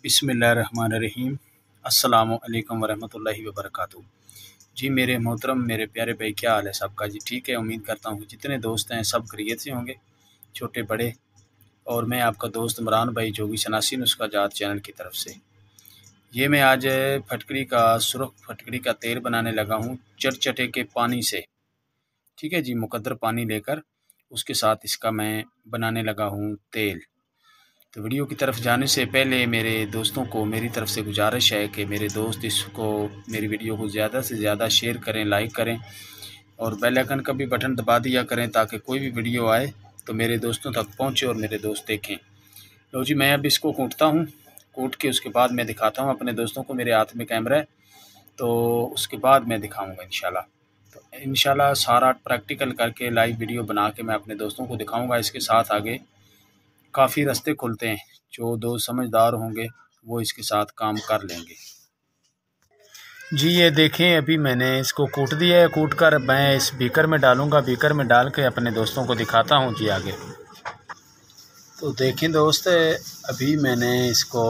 बिस्मिल्लाहिर्रहमानिर्रहीम। अस्सलामु अलैकुम वरहमतुल्लाहि वबरकातुहू। जी मेरे मोहतरम, मेरे प्यारे भाई, क्या हाल है सबका? जी ठीक है। उम्मीद करता हूँ जितने दोस्त हैं सब खैरियत से होंगे, छोटे बड़े। और मैं आपका दोस्त इमरान भाई, जो भी शनासी नुस्खा जात चैनल की तरफ से। ये मैं आज फटकड़ी का सुरख फटकड़ी का तेल बनाने लगा हूँ चटचटे के पानी से। ठीक है जी, मुकद्दर पानी लेकर उसके साथ इसका मैं बनाने लगा हूँ तेल। तो वीडियो की तरफ जाने से पहले मेरे दोस्तों को मेरी तरफ से गुजारिश है कि मेरे दोस्त इसको, मेरी वीडियो को ज़्यादा से ज़्यादा शेयर करें, लाइक करें और बेल आइकन का भी बटन दबा दिया करें, ताकि कोई भी वीडियो आए तो मेरे दोस्तों तक पहुंचे और मेरे दोस्त देखें। लो जी, मैं अब इसको कूटता हूँ। कूट के उसके बाद मैं दिखाता हूँ अपने दोस्तों को। मेरे हाथ में कैमरा है तो उसके बाद मैं दिखाऊँगा इंशाल्लाह। तो इंशाल्लाह सारा प्रैक्टिकल करके लाइव वीडियो बना के मैं अपने दोस्तों को दिखाऊँगा। इसके साथ आगे काफ़ी रास्ते खुलते हैं। जो दोस्त समझदार होंगे वो इसके साथ काम कर लेंगे। जी ये देखें, अभी मैंने इसको कूट दिया है। कूट कर मैं इस बीकर में डालूँगा। बीकर में डाल के अपने दोस्तों को दिखाता हूँ जी आगे। तो देखें दोस्त, अभी मैंने इसको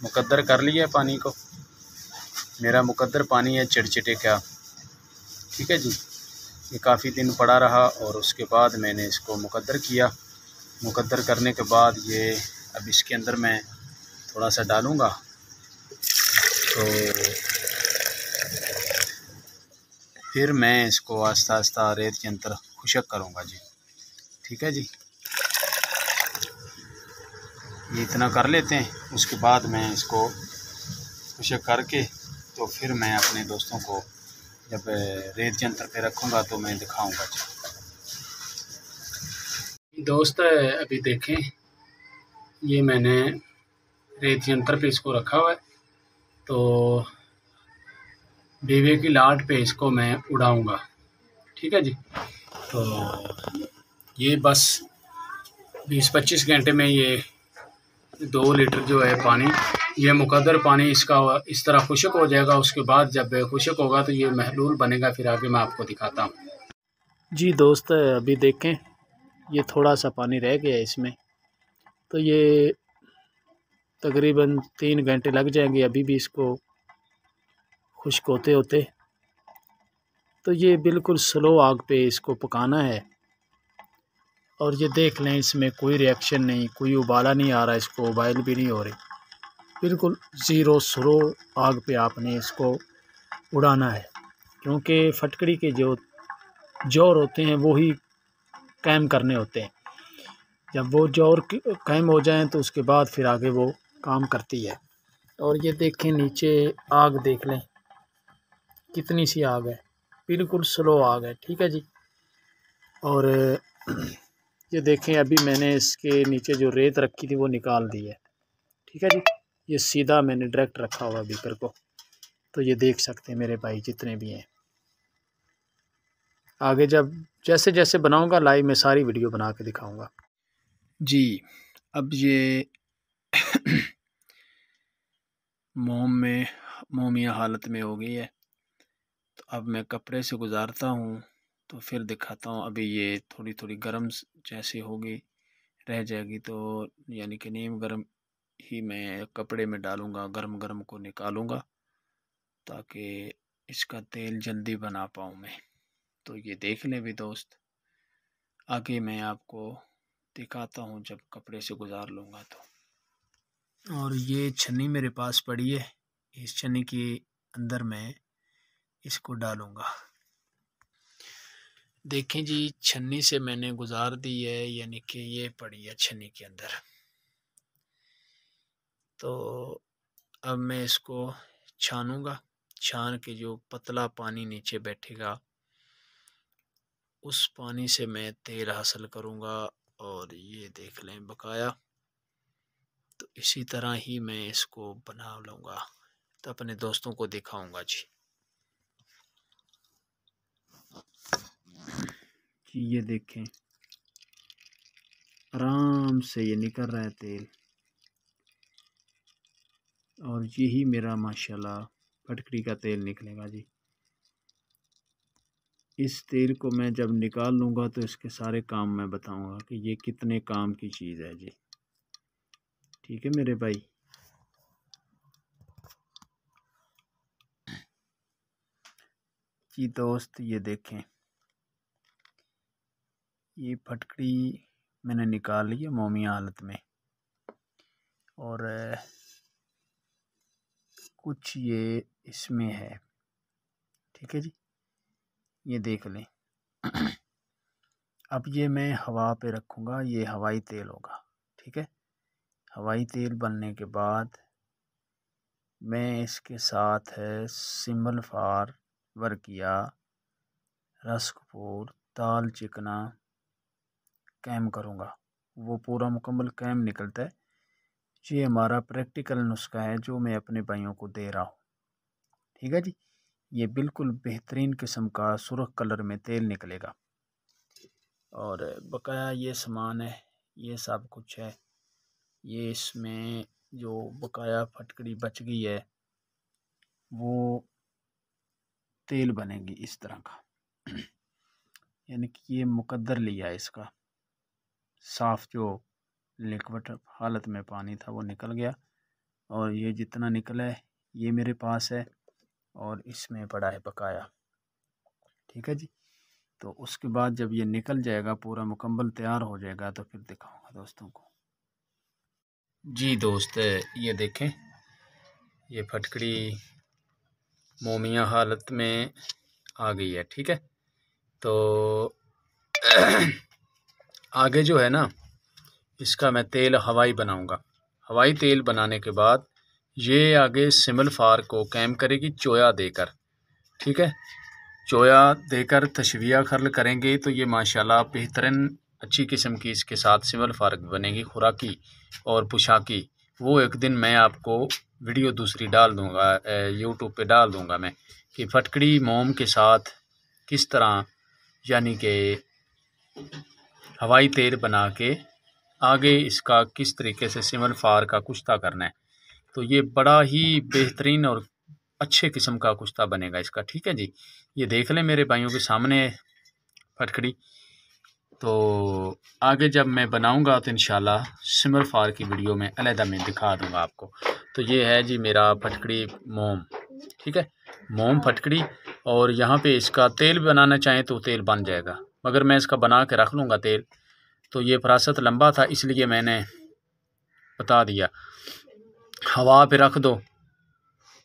मुकद्दर कर लिया है पानी को। मेरा मुकद्दर पानी है चिड़चिटे का। ठीक है जी, ये काफ़ी दिन पड़ा रहा और उसके बाद मैंने इसको मुकद्दर किया। मुकद्दर करने के बाद ये अब इसके अंदर मैं थोड़ा सा डालूँगा। तो फिर मैं इसको आस्ता आस्ता रेत के अंदर खुशक करूँगा जी। ठीक है जी, ये इतना कर लेते हैं। उसके बाद मैं इसको खुशक करके तो फिर मैं अपने दोस्तों को जब रेत के अंदर पे रखूँगा तो मैं दिखाऊँगा जी। दोस्त अभी देखें, ये मैंने रेत के अंदर पे इसको रखा हुआ है। तो डीवे की लाट पे इसको मैं उड़ाऊँगा। ठीक है जी, तो ये बस 20-25 घंटे में ये 2 लीटर जो है पानी, ये मुकद्दर पानी इसका इस तरह खुशक हो जाएगा। उसके बाद जब खुशक होगा तो ये महलूल बनेगा। फिर आगे मैं आपको दिखाता हूँ जी। दोस्त अभी देखें, ये थोड़ा सा पानी रह गया है इसमें। तो ये तकरीबन 3 घंटे लग जाएंगे अभी भी इसको खुश्क होते होते। तो ये बिल्कुल स्लो आग पे इसको पकाना है। और ये देख लें, इसमें कोई रिएक्शन नहीं, कोई उबाला नहीं आ रहा, इसको उबाइल भी नहीं हो रही। बिल्कुल ज़ीरो स्लो आग पे आपने इसको उड़ाना है, क्योंकि फटकड़ी के जो जोर होते हैं वो ही कायम करने होते हैं। जब वो जोर कायम हो जाएं तो उसके बाद फिर आगे वो काम करती है। और ये देखें, नीचे आग देख लें कितनी सी आग है, बिल्कुल स्लो आग है। ठीक है जी, और ये देखें, अभी मैंने इसके नीचे जो रेत रखी थी वो निकाल दी है। ठीक है जी, ये सीधा मैंने डायरेक्ट रखा हुआ बीकर को। तो ये देख सकते हैं मेरे भाई जितने भी हैं। आगे जब जैसे जैसे बनाऊंगा लाइव में सारी वीडियो बना के दिखाऊंगा जी। अब ये मोमिया हालत में हो गई है। तो अब मैं कपड़े से गुजारता हूँ तो फिर दिखाता हूँ। अभी ये थोड़ी थोड़ी गर्म जैसे होगी, रह जाएगी तो यानी कि नीम गर्म ही मैं कपड़े में डालूँगा। गर्म गर्म को निकालूँगा ताकि इसका तेल जल्दी बना पाऊँ मैं। तो ये देख लें भी दोस्त, आगे मैं आपको दिखाता हूँ जब कपड़े से गुजार लूँगा तो। और ये छन्नी मेरे पास पड़ी है, इस छन्नी के अंदर मैं इसको डालूँगा। देखें जी, छन्नी से मैंने गुजार दी है, यानी कि ये पड़ी है छन्नी के अंदर। तो अब मैं इसको छानूँगा। छान के जो पतला पानी नीचे बैठेगा उस पानी से मैं तेल हासिल करूँगा। और ये देख लें बकाया। तो इसी तरह ही मैं इसको बना लूँगा तो अपने दोस्तों को दिखाऊँगा जी। ये देखें, आराम से ये निकल रहा है तेल। और यही मेरा माशाल्लाह फटकड़ी का तेल निकलेगा जी। इस तेल को मैं जब निकाल लूँगा तो इसके सारे काम मैं बताऊँगा कि ये कितने काम की चीज़ है जी। ठीक है मेरे भाई। जी दोस्त, ये देखें, ये फटकड़ी मैंने निकाल ली है मोमिया हालत में, और कुछ ये इसमें है। ठीक है जी, ये देख लें। अब ये मैं हवा पे रखूँगा, ये हवाई तेल होगा। ठीक है, हवाई तेल बनने के बाद मैं इसके साथ है सिमल फार, वर्किया, रस कपूर, दाल चिकना कैम करूँगा। वो पूरा मुकम्मल कैम निकलता है। ये हमारा प्रैक्टिकल नुस्खा है जो मैं अपने भाइयों को दे रहा हूँ। ठीक है जी, ये बिल्कुल बेहतरीन किस्म का सुर्ख कलर में तेल निकलेगा। और बकाया ये सामान है, ये सब कुछ है। ये इसमें जो बकाया फटकड़ी बच गई है वो तेल बनेगी इस तरह का। यानी कि ये मुकद्दर लिया है इसका, साफ़ जो लिक्विड हालत में पानी था वो निकल गया, और ये जितना निकला है ये मेरे पास है, और इसमें पड़ा है बकाया। ठीक है जी, तो उसके बाद जब ये निकल जाएगा, पूरा मुकम्मल तैयार हो जाएगा, तो फिर दिखाऊंगा दोस्तों को। जी दोस्त, ये देखें, ये फटकड़ी मोमिया हालत में आ गई है। ठीक है, तो आगे जो है ना, इसका मैं तेल हवाई बनाऊंगा। हवाई तेल बनाने के बाद ये आगे सिमल फार को कैम करेगी चोया देकर। ठीक है, चोया देकर तशविया खर्ल करेंगे तो ये माशाल्लाह बेहतरीन अच्छी किस्म की इसके साथ सिमल फार बनेगी, खुराकी और पुशाकी। वो एक दिन मैं आपको वीडियो दूसरी डाल दूंगा, यूट्यूब पे डाल दूंगा मैं, कि फटकड़ी मोम के साथ किस तरह यानी कि हवाई तेल बना के आगे इसका किस तरीके से सिमल फार का कुश्ता करना है। तो ये बड़ा ही बेहतरीन और अच्छे किस्म का कुश्ता बनेगा इसका। ठीक है जी, ये देख लें मेरे भाइयों के सामने फटकड़ी। तो आगे जब मैं बनाऊंगा तो इंशाल्लाह सिमल फार की वीडियो में अलहदा में दिखा दूंगा आपको। तो ये है जी मेरा फटकड़ी मोम। ठीक है, मोम फटकड़ी, और यहाँ पे इसका तेल बनाना चाहें तो तेल बन जाएगा, मगर मैं इसका बना के रख लूँगा तेल। तो ये फरासत लंबा था इसलिए मैंने बता दिया, हवा पे रख दो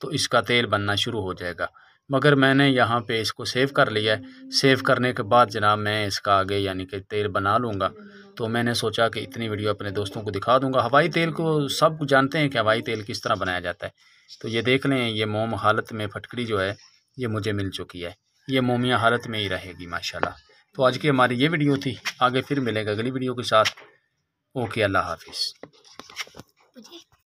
तो इसका तेल बनना शुरू हो जाएगा। मगर मैंने यहाँ पे इसको सेव कर लिया है। सेव करने के बाद जनाब मैं इसका आगे यानी कि तेल बना लूँगा। तो मैंने सोचा कि इतनी वीडियो अपने दोस्तों को दिखा दूँगा। हवाई तेल को सब जानते हैं कि हवाई तेल किस तरह बनाया जाता है। तो ये देख लें, ये मोम हालत में फटकड़ी जो है ये मुझे मिल चुकी है। ये मोमिया हालत में ही रहेगी माशाल्लाह। तो आज की हमारी ये वीडियो थी, आगे फिर मिलेगा अगली वीडियो के साथ। ओके, अल्लाह हाफिज़।